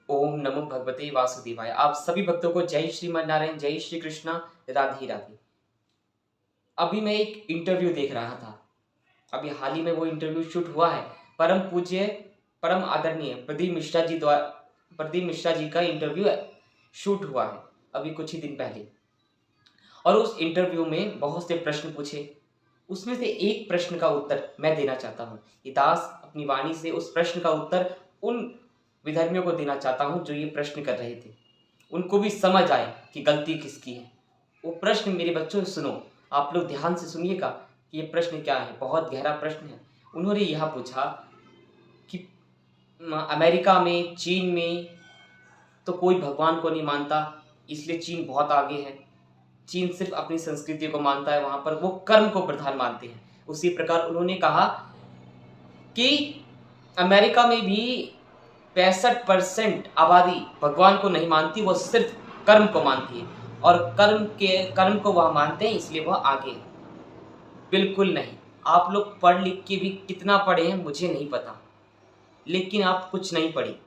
ओम नमो भगवते वासुदेवाय। आप सभी भक्तों को जय श्रीमन नारायण, जय श्री कृष्णा, राधे राधे। अभी मैं एक इंटरव्यू देख रहा था। अभी हाल ही में वो इंटरव्यू शूट हुआ है। परम पूज्य, परम आदरणीय प्रदीप मिश्रा जी का इंटरव्यू शूट हुआ है अभी कुछ ही दिन पहले। और उस इंटरव्यू में बहुत से प्रश्न पूछे। उसमें से एक प्रश्न का उत्तर मैं देना चाहता हूँ। ये दास अपनी वाणी से उस प्रश्न का उत्तर उन विधर्मियों को देना चाहता हूँ जो ये प्रश्न कर रहे थे, उनको भी समझ आए कि गलती किसकी है। वो प्रश्न मेरे बच्चों सुनो, आप लोग ध्यान से सुनिएगा कि ये प्रश्न क्या है। बहुत गहरा प्रश्न है। उन्होंने यह पूछा कि अमेरिका में, चीन में तो कोई भगवान को नहीं मानता, इसलिए चीन बहुत आगे है। चीन सिर्फ अपनी संस्कृति को मानता है, वहां पर वो कर्म को प्रधान मानते हैं। उसी प्रकार उन्होंने कहा कि अमेरिका में भी 65% आबादी भगवान को नहीं मानती, वो सिर्फ कर्म को मानती है और कर्म को वह मानते हैं, इसलिए वह आगे है। बिल्कुल नहीं। आप लोग पढ़ लिख के भी कितना पढ़े हैं मुझे नहीं पता, लेकिन आप कुछ नहीं पढ़े।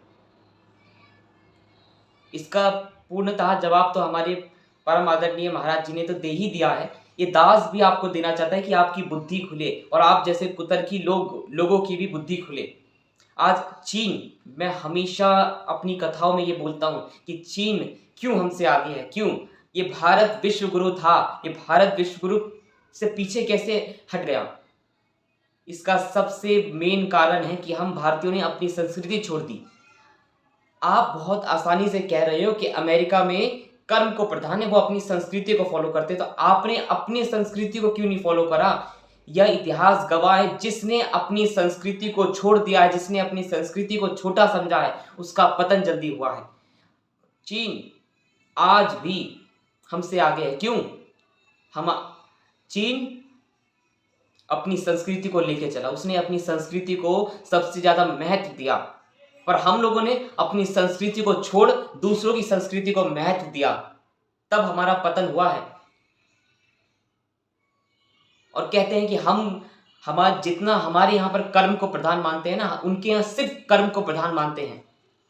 इसका पूर्णतः जवाब तो हमारे परम आदरणीय महाराज जी ने तो दे ही दिया है। ये दास भी आपको देना चाहता है कि आपकी बुद्धि खुले और आप जैसे कुतर्की लोगों की भी बुद्धि खुले। आज चीन, मैं हमेशा अपनी कथाओं में ये बोलता हूँ कि चीन क्यों हमसे आगे है, क्यों ये भारत विश्व गुरु था, ये भारत विश्व गुरु से पीछे कैसे हट गया। इसका सबसे मेन कारण है कि हम भारतीयों ने अपनी संस्कृति छोड़ दी। आप बहुत आसानी से कह रहे हो कि अमेरिका में कर्म को प्रधान है, वो अपनी संस्कृति को फॉलो करते, तो आपने अपनी संस्कृति को क्यों नहीं फॉलो करा। यह इतिहास गवाह है, जिसने अपनी संस्कृति को छोड़ दिया है, जिसने अपनी संस्कृति को छोटा समझा है, उसका पतन जल्दी हुआ है। चीन आज भी हमसे आगे है। क्यों? हम चीन अपनी संस्कृति को लेके चला, उसने अपनी संस्कृति को सबसे ज्यादा महत्व दिया, पर हम लोगों ने अपनी संस्कृति को छोड़ दूसरों की संस्कृति को महत्व दिया, तब हमारा पतन हुआ है। और कहते हैं कि जितना हमारे यहाँ पर कर्म को प्रधान मानते हैं ना, उनके यहाँ सिर्फ कर्म को प्रधान मानते हैं।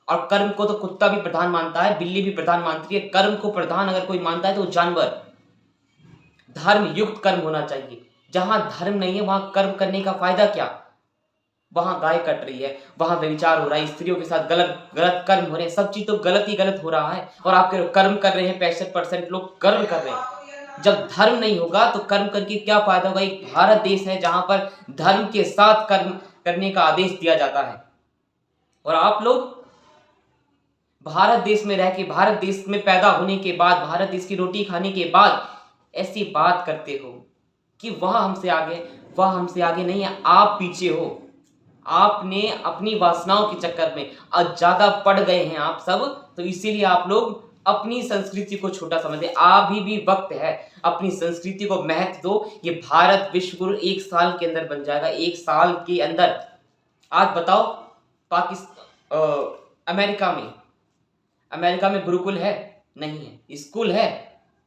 और कर्म को तो कुत्ता भी प्रधान मानता है, बिल्ली भी प्रधान मानती है। कर्म को प्रधान अगर कोई मानता है तो जानवर। धर्म युक्त कर्म होना चाहिए। जहां धर्म नहीं है वहां कर्म करने का फायदा क्या। वहां गाय कट रही है, वहां व्यभिचार हो रहा है, स्त्रियों के साथ गलत गलत कर्म हो रहे हैं, सब चीज तो गलत ही गलत हो रहा है। और आप कर्म कर रहे हैं, 65% लोग कर्म कर रहे हैं। जब धर्म नहीं होगा तो कर्म करके क्या फायदा होगा। एक भारत देश है जहां पर धर्म के साथ कर्म करने का आदेश दिया जाता है, और आप लोग भारत देश में रह के, भारत देश में पैदा होने के बाद, भारत देश की रोटी खाने के बाद ऐसी बात करते हो कि वह हमसे आगे। वह हमसे आगे नहीं है, आप पीछे हो। आपने अपनी वासनाओं के चक्कर में आज ज्यादा पड़ गए हैं आप सब, तो इसीलिए आप लोग अपनी संस्कृति को छोटा समझते। अभी भी वक्त है, अपनी संस्कृति को महत्व दो। ये भारत विश्व गुरु 1 साल के अंदर बन जाएगा, 1 साल के अंदर। आज बताओ, अमेरिका में गुरुकुल है? नहीं है। स्कूल है?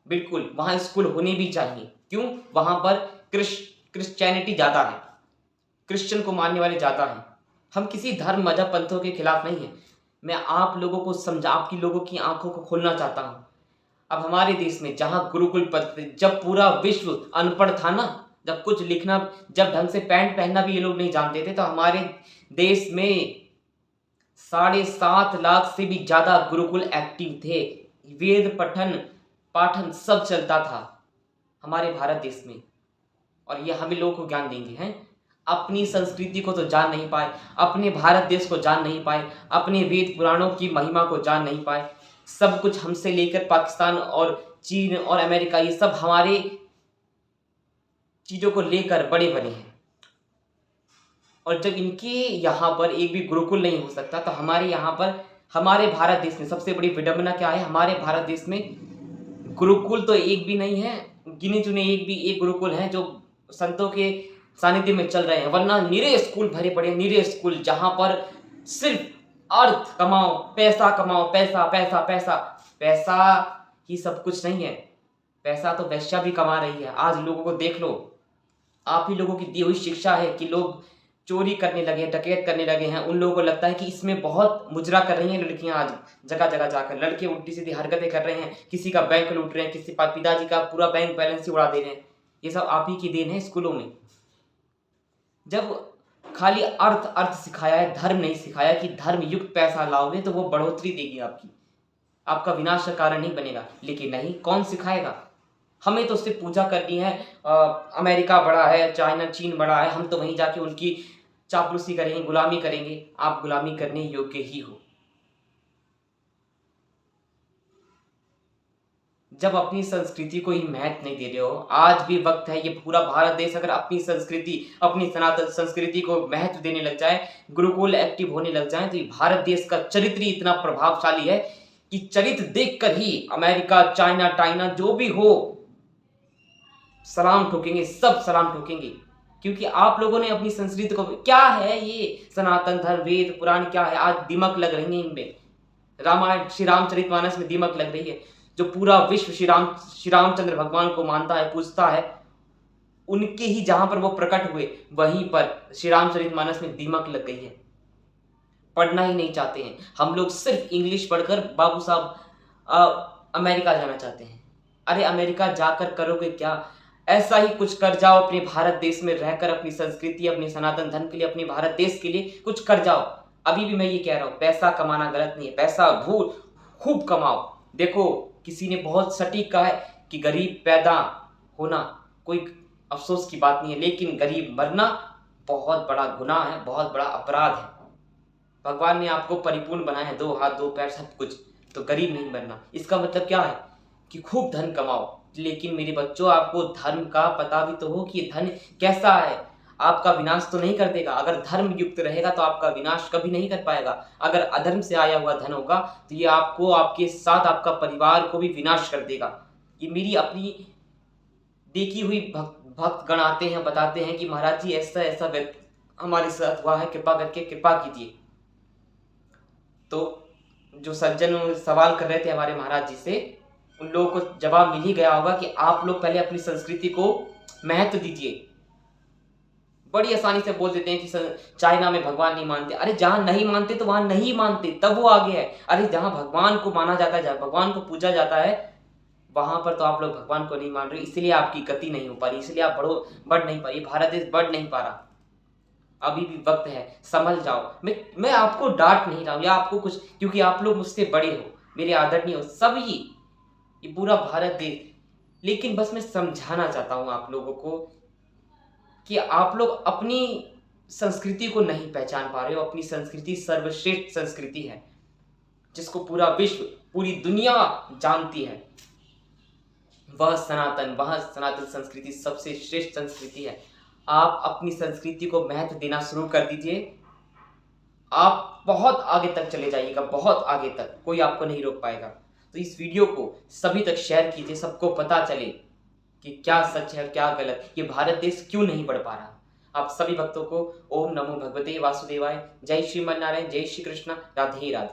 बिल्कुल, वहां स्कूल होने भी चाहिए। क्यों? वहां पर क्रिश्चियनिटी ज्यादा है, क्रिश्चियन को मानने वाले ज्यादा हैं। हम किसी धर्म, मजहब, पंथों के खिलाफ नहीं है। मैं आप लोगों को आपकी लोगों की आंखों को खोलना चाहता हूं। अब हमारे देश में जहां गुरुकुल पद्धति, जब पूरा विश्व अनपढ़ था ना, जब कुछ लिखना, जब ढंग से पैंट पहनना भी ये लोग नहीं जानते थे, तो हमारे देश में 7.5 लाख से भी ज्यादा गुरुकुल एक्टिव थे। वेद पठन पाठन सब चलता था हमारे भारत देश में, और ये हमें लोगों को ज्ञान देंगे हैं। अपनी संस्कृति को तो जान नहीं पाए, अपने भारत देश को जान नहीं पाए, अपने वेद पुराणों की महिमा को जान नहीं पाए। सब कुछ हमसे लेकर पाकिस्तान और चीन और अमेरिका, ये सब हमारे चीजों को लेकर बड़े बने हैं। और जब इनके यहाँ पर एक भी गुरुकुल नहीं हो सकता, तो हमारे यहाँ पर, हमारे भारत देश में सबसे बड़ी विडंबना क्या है। हमारे भारत देश में गुरुकुल तो एक भी नहीं है, गिने चुने एक गुरुकुल है जो संतों के सानिध्य में चल रहे हैं, वरना निरे स्कूल भरे पड़े, निरे स्कूल जहां पर सिर्फ अर्थ कमाओ, पैसा कमाओ, पैसा पैसा पैसा पैसा ही सब कुछ नहीं है। पैसा तो वैश्या भी कमा रही है। आज लोगों को देख लो, आप ही लोगों की दी हुई शिक्षा है कि लोग चोरी करने लगे हैं, डकैत करने लगे हैं, उन लोगों को लगता है कि इसमें बहुत मुजरा कर रही हैं लड़कियां। आज जगह जगह जाकर लड़के उल्टी सीधी हरकतें कर रहे हैं, किसी का बैंक लूट रहे हैं, किसी पिताजी का पूरा बैंक बैलेंस ही उड़ा दे रहे हैं। ये सब आप ही की देन है स्कूलों में। जब खाली अर्थ अर्थ सिखाया है, धर्म नहीं सिखाया कि धर्म युक्त पैसा लाओगे तो वो बढ़ोतरी देगी आपकी, आपका विनाश का कारण नहीं बनेगा। लेकिन नहीं, कौन सिखाएगा? हमें तो सिर्फ पूजा करनी है। अमेरिका बड़ा है, चाइना चीन बड़ा है, हम तो वहीं जाके उनकी चापलूसी करेंगे, गुलामी करेंगे। आप गुलामी करने योग्य ही हो। जब अपनी संस्कृति को ही महत्व नहीं दे रहे हो, आज भी वक्त है, ये पूरा भारत देश अगर अपनी संस्कृति, अपनी सनातन संस्कृति को महत्व देने लग जाए, गुरुकुल एक्टिव होने लग जाए, तो ये भारत देश का चरित्र ही इतना प्रभावशाली है कि चरित्र देखकर ही अमेरिका, चाइना, टाइना जो भी हो सलाम ठोकेंगे, सब सलाम ठोकेंगे। क्योंकि आप लोगों ने अपनी संस्कृति को, क्या है ये सनातन धर्म, वेद पुराण क्या है, आज दिमक लग रही है इनमें। रामायण, श्री रामचरितमानस में दिमक लग रही है। जो पूरा विश्व श्री रामचंद्र भगवान को मानता है, पूजता है, उनके ही जहां पर वो प्रकट हुए वहीं पर श्री रामचरितमानस में दिमक लग गई है। पढ़ना ही नहीं चाहते हैं हम लोग, सिर्फ इंग्लिश पढ़कर बाबू साहब अमेरिका जाना चाहते हैं। अरे अमेरिका जाकर करोगे क्या? ऐसा ही कुछ कर जाओ अपने भारत देश में रहकर, अपनी संस्कृति, अपने सनातन धर्म के लिए, अपने भारत देश के लिए कुछ कर जाओ। अभी भी मैं ये कह रहा हूं, पैसा कमाना गलत नहीं है, पैसा खूब कमाओ। देखो, किसी ने बहुत सटीक कहा है कि गरीब पैदा होना कोई अफसोस की बात नहीं है, लेकिन गरीब मरना बहुत बड़ा गुनाह है, बहुत बड़ा अपराध है। भगवान ने आपको परिपूर्ण बनाया है, 2 हाथ 2 पैर सब कुछ, तो गरीब नहीं मरना। इसका मतलब क्या है कि खूब धन कमाओ। लेकिन मेरे बच्चों, आपको धर्म का पता भी तो हो कि ये धन कैसा है, आपका विनाश तो नहीं कर देगा। अगर धर्म युक्त रहेगा तो आपका विनाश कभी नहीं कर पाएगा। अगर अधर्म से आया हुआ धन होगा तो ये आपको, आपके साथ आपका परिवार को भी विनाश कर देगा। ये मेरी अपनी देखी हुई भक्त गण आते हैं, बताते हैं कि महाराज जी ऐसा ऐसा व्यक्ति हमारे साथ हुआ है, कृपा करके कृपा कीजिए। तो जो सज्जन सवाल कर रहे थे हमारे महाराज जी से, उन लोगों को जवाब मिल ही गया होगा कि आप लोग पहले अपनी संस्कृति को महत्व दीजिए। बड़ी आसानी से बोल देते हैं कि चाइना में भगवान नहीं मानते। अरे जहां नहीं मानते तो वहां नहीं मानते, तब वो आगे है। अरे जहां भगवान को माना जाता है, जहां भगवान को पूजा जाता है, वहां पर तो आप लोग भगवान को नहीं मान रहे, इसलिए आपकी गति नहीं हो पा रही, इसलिए आप बढ़ नहीं पा रही, भारत देश बढ़ नहीं पा रहा। अभी भी वक्त है, संभल जाओ। मैं आपको डांट नहीं रहा हूं या आपको कुछ, क्योंकि आप लोग मुझसे बड़े हो, मेरे आदरणीय हो, सभी, ये पूरा भारत देश। लेकिन बस मैं समझाना चाहता हूं आप लोगों को कि आप लोग अपनी संस्कृति को नहीं पहचान पा रहे हो। अपनी संस्कृति सर्वश्रेष्ठ संस्कृति है, जिसको पूरा विश्व, पूरी दुनिया जानती है। वह सनातन संस्कृति सबसे श्रेष्ठ संस्कृति है। आप अपनी संस्कृति को महत्व देना शुरू कर दीजिए, आप बहुत आगे तक चले जाइएगा, बहुत आगे तक, कोई आपको नहीं रोक पाएगा। तो इस वीडियो को सभी तक शेयर कीजिए, सबको पता चले कि क्या सच है क्या गलत, ये भारत देश क्यों नहीं बढ़ पा रहा। आप सभी भक्तों को ओम नमो भगवते वासुदेवाय, जय श्रीमन नारायण, जय श्री कृष्ण, राधे राधे।